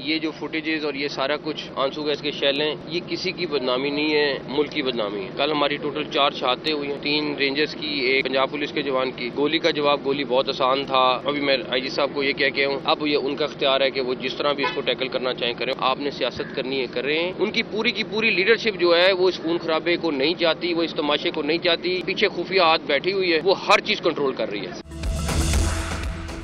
ये जो फुटेजेस और ये सारा कुछ आंसू गैस के शेल हैं, ये किसी की बदनामी नहीं है, मुल्क की बदनामी है। कल हमारी टोटल 4 शहादतें हुई हैं, 3 रेंजर्स की, एक पंजाब पुलिस के जवान की। गोली का जवाब, गोली बहुत आसान था। अभी मैं आईजी साहब को ये कह के हूँ, अब ये उनका इख्तियार है कि वो जिस तरह भी इसको टैकल करना चाहें करें। आपने सियासत करनी है करें। उनकी पूरी की पूरी लीडरशिप जो है वो इस खून खराबे को नहीं चाहती, वो इस तमाशे को नहीं चाहती। पीछे खुफिया हाथ बैठी हुई है, वो हर चीज कंट्रोल कर रही है।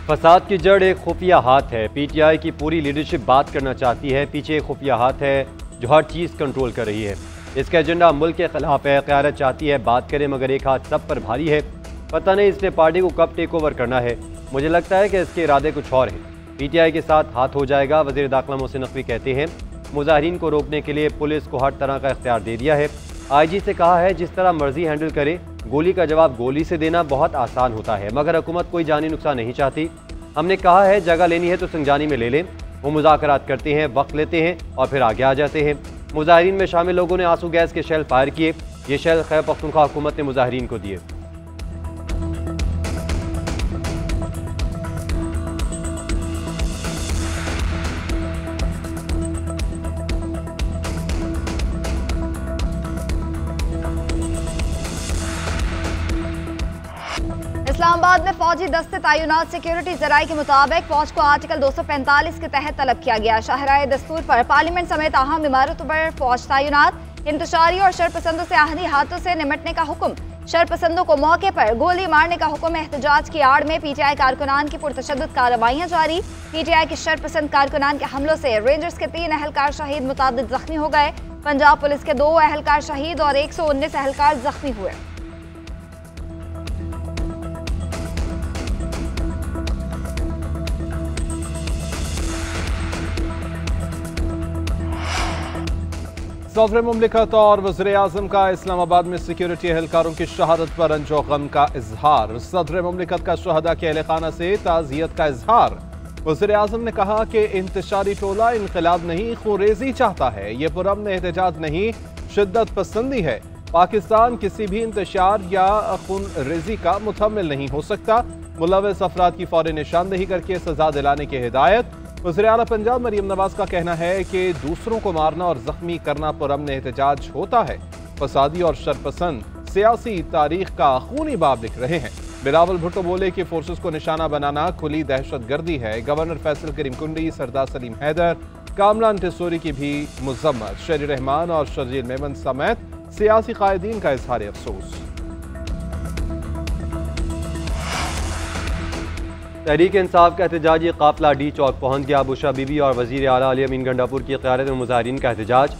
फसाद की जड़ एक खुफिया हाथ है। पीटीआई की पूरी लीडरशिप बात करना चाहती है, पीछे एक खुफिया हाथ है जो हर चीज़ कंट्रोल कर रही है। इसका एजेंडा मुल्क के खिलाफ है। क़यादत चाहती है बात करें, मगर एक हाथ सब पर भारी है। पता नहीं इसने पार्टी को कब टेक ओवर करना है। मुझे लगता है कि इसके इरादे कुछ और हैं। पीटीआई के साथ हाथ हो जाएगा। वज़ीर दाखिला मोहसिन नकवी कहते हैं मुजाहिरीन को रोकने के लिए पुलिस को हर तरह का इख्तियार दे दिया है। आईजी से कहा है जिस तरह मर्जी हैंडल करे। गोली का जवाब गोली से देना बहुत आसान होता है, मगर हुकूमत कोई जानी नुकसान नहीं चाहती। हमने कहा है जगह लेनी है तो संजानी में ले लें। वो मुज़ाकरात करते हैं, वक्त लेते हैं और फिर आगे आ जाते हैं। मुजाहिरीन में शामिल लोगों ने आंसू गैस के शेल फायर किए। ये शेल खैबर पख्तूनख्वा हुकूमत ने मुजाहिरीन को दिए। इस्लामाबाद में फौजी दस्ते तैनात। सिक्योरिटी जराये के मुताबिक फौज को आर्टिकल 245 के तहत तलब किया गया। शाहराए दस्तूर पर पार्लियामेंट समेत अहम इमारतों पर फौज तैनात। इंतशारी और शरपसंदों से आहनी हाथों से निमटने का हुक्म। शरपसंदों को मौके पर गोली मारने का हुक्म। एहतजाज की आड़ में पीटीआई कारकुनान की पुरतशद्दुद कार्रवाइयां जारी। पीटीआई के शरपसंद कारकुनान के हमलों से रेंजर्स के 3 अहलकार शहीद, मुतादिद जख्मी हो गए। पंजाब पुलिस के 2 अहलकार शहीद और 119 अहलकार जख्मी हुए। सदर मुमलिकत और वज़ीर आज़म का इस्लामाबाद में सिक्योरिटी एहलकारों की शहादत पर रंजो गम का इजहार। सदर मुमलिकत का शहदा के अहल खाना से ताज़ियत का इजहार। वज़ीर आज़म ने कहा कि इंतशारी टोला इनकलाब नहीं, खूरेजी चाहता है। ये पुरअमन एहतजाज नहीं, शिद्दत पसंदी है। पाकिस्तान किसी भी इंतशार या खून रेजी का मुतहम्मिल नहीं हो सकता। मुलव्वस अफराद की फौरी निशानदेही करके सजा दिलाने की हिदायत। वज़ीर आला पंजाब मरियम नवाज का कहना है कि दूसरों को मारना और जख्मी करना पुरअमन एहतजाज होता है। फसादी और शरपसंद सियासी तारीख का खूनी बाब लिख रहे हैं। बिलावल भुट्टो बोले कि फोर्सेस को निशाना बनाना खुली दहशत गर्दी है। गवर्नर फैसल करीम कुंडी, सरदार सलीम हैदर, कामरान टिसोरी की भी मुज़म्मत। शरी रहमान और शर्जील मेमन समेत सियासी कायदीन का इजहार अफसोस। तहरीक इंसाफ का एहतजाजी काफिला डी चौक पहुंच गया। बुशरा बीबी और वज़ीर आला अली अमीन गंडापुर की क़यादत में मुजाहिरीन का एहतजाज।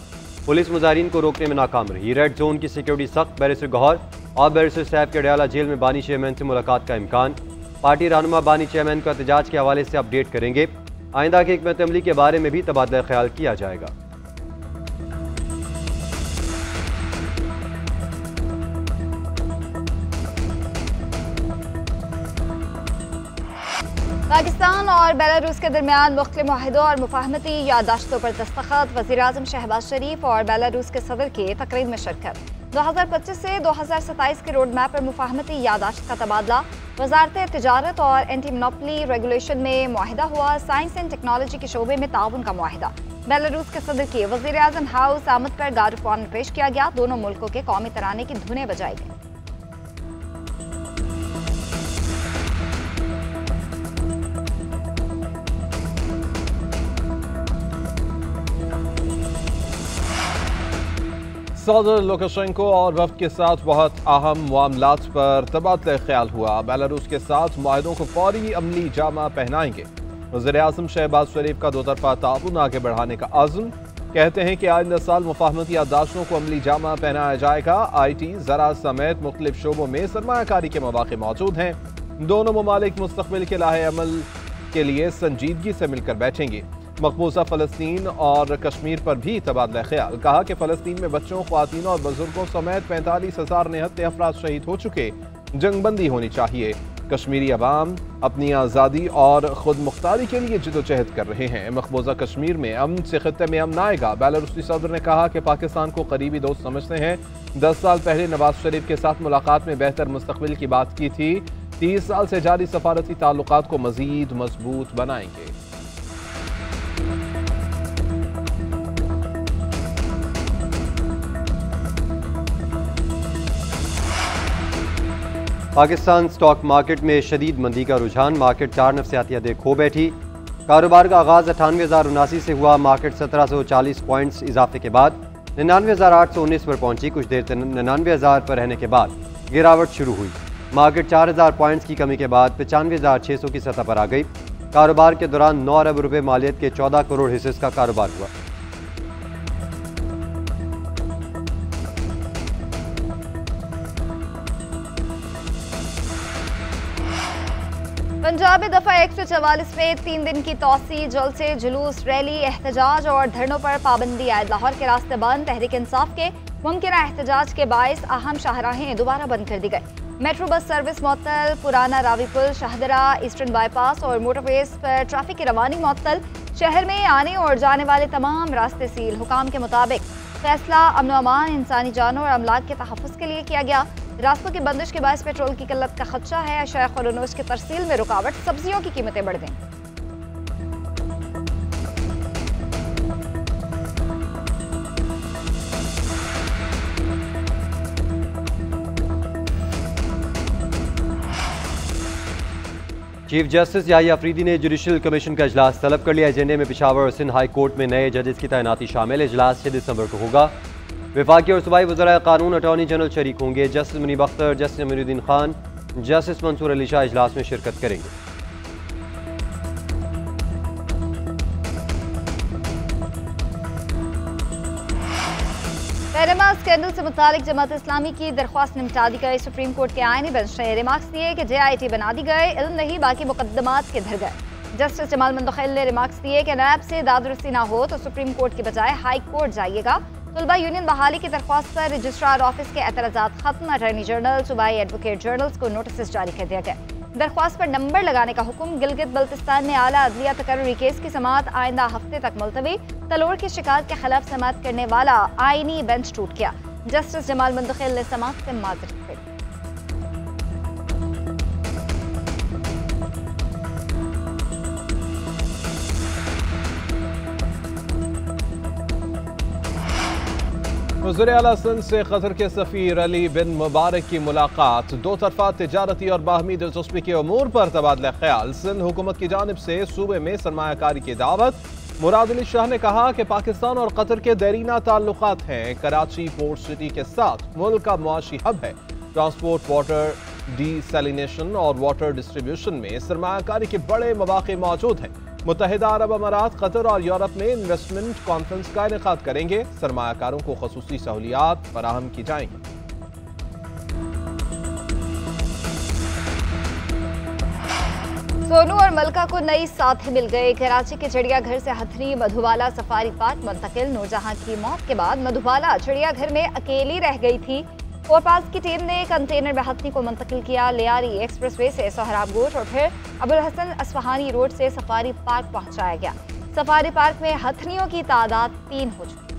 पुलिस मुजाहिरीन को रोकने में नाकाम रही। रेड जोन की सिक्योरिटी सख्त। बैरिस्टर गौहर और बैरिस्टर सैफ के अडयाला जेल में बानी चेयरमैन से मुलाकात का इम्कान। पार्टी रहनुमा बानी चेयरमैन को एहतजाज के हवाले से अपडेट करेंगे। आइंदा की हिकमत अमली के बारे में भी तबादला ख्याल किया जाएगा। पाकिस्तान और बेलारूस के दरमियान मुख्तलिफ मुआहिदों और मुफाहमती यादाश्तों पर दस्तखत। वज़ीर आज़म शहबाज शरीफ और बेलारूस के सदर की तकरीब में शिरकत। 2025 से 2027 के रोड मैप पर मुफाहमती यादाश्त का तबादला। वजारत तिजारत और एंटी मोनोपोली रेगुलेशन में मुआहिदा हुआ। साइंस एंड टेक्नोलॉजी के शोबे में ताउन का मुआहिदा। बेलारूस के सदर की वज़ीर आज़म हाउस आमद पर गार्ड ऑफ ऑनर पेश किया गया। दोनों मुल्कों के कौमी तराने की धुनें बजाई गई। सदर लुकाशेंको और वफ्द के साथ बहुत अहम मामलात पर तबादला ख्याल हुआ। बेलारूस के साथ मुआहिदों को फौरी अमली जामा पहनाएंगे। वज़ीर आज़म शहबाज शरीफ का दोतरफा ताउन आगे बढ़ाने का आज़म। कहते हैं कि आइंदा साल मुफाहमती यादाश्तों को अमली जामा पहनाया जाएगा। IT, ज़राअत समेत मुख्तलिफ शोबों में सरमायाकारी के मौक़े मौजूद हैं। दोनों ममालिक मुस्तक़बिल के लाहे अमल के लिए संजीदगी से मिलकर बैठेंगे। मकबूजा फ़लस्तीन और कश्मीर पर भी तबादला ख्याल। कहा कि फ़लस्तीन में बच्चों, ख्वातीन और बुजुर्गों समेत 45,000 निहत्ते अफराद शहीद हो चुके। जंगबंदी होनी चाहिए। कश्मीरी अवाम अपनी आज़ादी और खुद मुख्तारी के लिए जिदोजहद कर रहे हैं। मकबूजा कश्मीर में अमन से खित्ते में अमन आएगा। बेलारूसी सदर ने कहा कि पाकिस्तान को करीबी दोस्त समझते हैं। 10 साल पहले नवाज शरीफ के साथ मुलाकात में बेहतर मुस्तक़बिल की बात की थी। 30 साल से जारी सफारती ताल्लुकात को मज़ीद मजबूत बनाएंगे। पाकिस्तान स्टॉक मार्केट में शदीद मंदी का रुझान, मार्केट 4 नफ्सियाती हदें खो बैठी। कारोबार का आगाज 98,079 से हुआ, मार्केट 1740 पॉइंट्स इजाफे के बाद 99,819 पर पहुंची। कुछ देर 99,000 पर रहने के बाद गिरावट शुरू हुई। मार्केट 4,000 पॉइंट्स की कमी के बाद 95,600 की सतह पर आ गई। कारोबार के दौरान 9 अरब रुपए मालियत के 14 करोड़ हिस्से का कारोबार हुआ। पंजाब में दफा 144 में 3 दिन की तोसी, जलसे, जुलूस, रैली, एहतजाज और धरनों पर पाबंदी आयद। लाहौर के रास्ते बंद, तहरीक इंसाफ के मुमकिन एहतजाज के बायस अहम शाहराहें दोबारा बंद कर दी गई। मेट्रो बस सर्विस मुअत्तल, पुराना रावी पुल, शाहदरा, ईस्टर्न बाईपास और मोटरवेज पर ट्रैफिक की रवानी मुअत्तल। शहर में आने और जाने वाले तमाम रास्ते सील। हुकाम के मुताबिक फैसला अमन अमान, इंसानी जानों और अमलाक के तहफ़्फ़ुज़ के लिए किया गया। रास्तों की बंदिश के बायस पेट्रोल की किल्लत का खदशा है। अशाया और अनोज की तरसील में रुकावट, सब्जियों की कीमतें बढ़ गईं। चीफ जस्टिस याहिया अफरीदी ने जुडिशल कमीशन का इजलास तलब कर लिया। एजेंडे में पेशावर और सिंध हाई कोर्ट में नए जजेस की तैनाती शामिल। इजलास 6 दिसंबर को होगा। वफाकी और सूबाई वज़राए कानून, अटॉर्नी जनरल शरीक होंगे। Justice Munib Akhtar, justice Amiruddin Khan, justice Mansoor Ali Shah इजलास में शिरकत करेंगे। पैनमा स्कैंडल से मुतालिक जमात इस्लामी की दरख्वास्त निपटा दी गई। सुप्रीम कोर्ट के आईनी बेंच ने रिमार्क्स दिए कि JIT बना दी गए, इल्म नहीं बाकी मुकदमात के धर गए। जस्टिस जमाल मंदखिल ने रिमार्क्स दिए कि नैब से दादरसी ना हो तो सुप्रीम कोर्ट की बजाय हाई कोर्ट जाइएगा। तलबा यूनियन बहाली की दरख्वास्त पर रजिस्ट्रार ऑफिस के एतराज़ात खत्म। अटॉर्नी जनरल, सूबाई एडवोकेट जनरल्स को नोटिस जारी कर दिया गया। दरख्वास्त पर नंबर लगाने का हुक्म। गिलगित बल्तिस्तान में आला अदलिया तकर्रुरी केस की समाअत आइंदा हफ्ते तक मुलतवी। तलोड़ की शिकायत के खिलाफ समाअत करने वाला आईनी बेंच टूट गया। जस्टिस जमाल मंदखिल ने समाअत से माजरत की। वज़ीर आला सिंध से कतर के सफ़ीर अली बिन मुबारक की मुलाकात। दो तरफा तिजारती और बाहमी दिलचस्पी के अमूर पर तबादला ख्याल। सिंध हुकूमत की जानिब से सूबे में सरमायाकारी की दावत। मुराद अली शाह ने कहा कि पाकिस्तान और कतर के देरीना ताल्लुकात हैं। कराची पोर्ट सिटी के साथ मुल्क का मुआशी हब है। ट्रांसपोर्ट, वाटर डिसैलिनेशन और वाटर डिस्ट्रीब्यूशन में सरमायाकारी के बड़े मौके मौजूद हैं। मुत्तहिदा अरब अमारात, कतर और यूरोप में इन्वेस्टमेंट कॉन्फ्रेंस का इनेकाद करेंगे। सरमायाकारों को खसूसी सहूलियात फराहम की जाएंगी। सोनू और मलका को नई साथी मिल गए। कराची के चिड़ियाघर से हथनी मधुबाला सफारी पार्क मुंतकिल। नूरजहां की मौत के बाद मधुबाला चिड़ियाघर में अकेली रह गई थी। फोरपास की टीम ने कंटेनर में हथनी को मुंतकिल किया। लियारी एक्सप्रेसवे से सोहराब गोट और फिर अबुल हसन अस्फहानी रोड से सफारी पार्क पहुंचाया गया। सफारी पार्क में हथनियों की तादाद 3 हो चुकी।